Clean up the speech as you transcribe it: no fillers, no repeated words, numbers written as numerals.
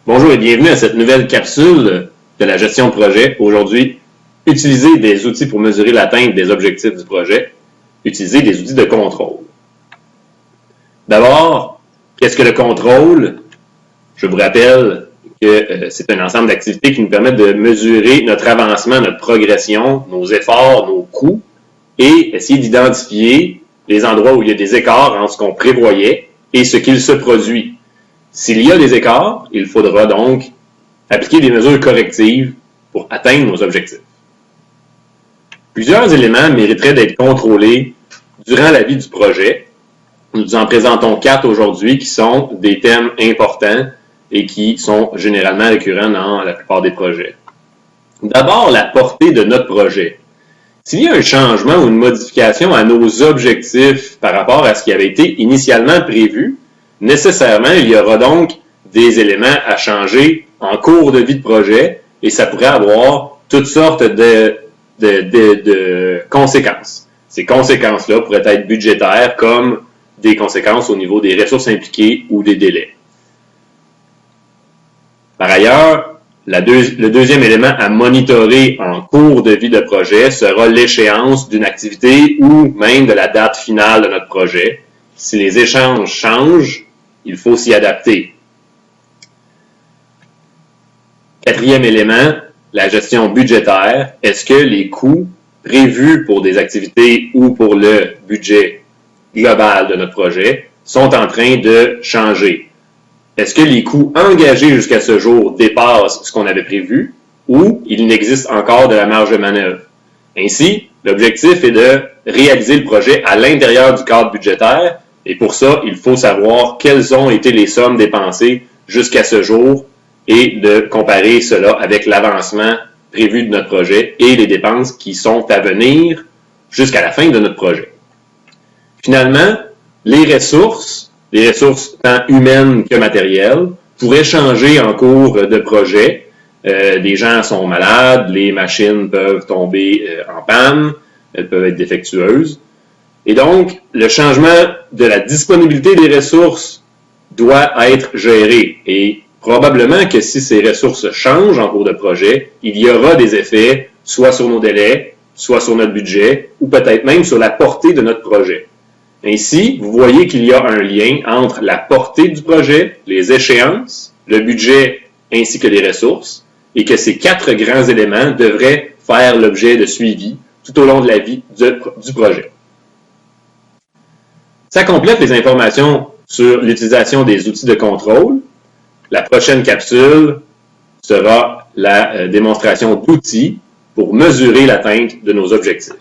Bonjour et bienvenue à cette nouvelle capsule de la gestion de projet. Aujourd'hui, utiliser des outils pour mesurer l'atteinte des objectifs du projet. Utiliser des outils de contrôle. D'abord, qu'est-ce que le contrôle? Je vous rappelle que c'est un ensemble d'activités qui nous permettent de mesurer notre avancement, notre progression, nos efforts, nos coûts et essayer d'identifier les endroits où il y a des écarts entre ce qu'on prévoyait et ce qu'il se produit. S'il y a des écarts, il faudra donc appliquer des mesures correctives pour atteindre nos objectifs. Plusieurs éléments mériteraient d'être contrôlés durant la vie du projet. Nous en présentons 4 aujourd'hui qui sont des thèmes importants et qui sont généralement récurrents dans la plupart des projets. D'abord, la portée de notre projet. S'il y a un changement ou une modification à nos objectifs par rapport à ce qui avait été initialement prévu, nécessairement, il y aura donc des éléments à changer en cours de vie de projet et ça pourrait avoir toutes sortes de conséquences. Ces conséquences-là pourraient être budgétaires comme des conséquences au niveau des ressources impliquées ou des délais. Par ailleurs, le deuxième élément à monitorer en cours de vie de projet sera l'échéance d'une activité ou même de la date finale de notre projet. Si les échanges changent, il faut s'y adapter. Quatrième élément, la gestion budgétaire. Est-ce que les coûts prévus pour des activités ou pour le budget global de notre projet sont en train de changer? Est-ce que les coûts engagés jusqu'à ce jour dépassent ce qu'on avait prévu ou il n'existe encore de la marge de manœuvre? Ainsi, l'objectif est de réaliser le projet à l'intérieur du cadre budgétaire et pour ça, il faut savoir quelles ont été les sommes dépensées jusqu'à ce jour et de comparer cela avec l'avancement prévu de notre projet et les dépenses qui sont à venir jusqu'à la fin de notre projet. Finalement, les ressources tant humaines que matérielles, pourraient changer en cours de projet. Des gens sont malades, les machines peuvent tomber en panne, elles peuvent être défectueuses. Et donc, le changement de la disponibilité des ressources doit être géré. Et probablement que si ces ressources changent en cours de projet, il y aura des effets soit sur nos délais, soit sur notre budget, ou peut-être même sur la portée de notre projet. Ainsi, vous voyez qu'il y a un lien entre la portée du projet, les échéances, le budget ainsi que les ressources, et que ces 4 grands éléments devraient faire l'objet de suivi tout au long de la vie du projet. Ça complète les informations sur l'utilisation des outils de contrôle. La prochaine capsule sera la démonstration d'outils pour mesurer l'atteinte de nos objectifs.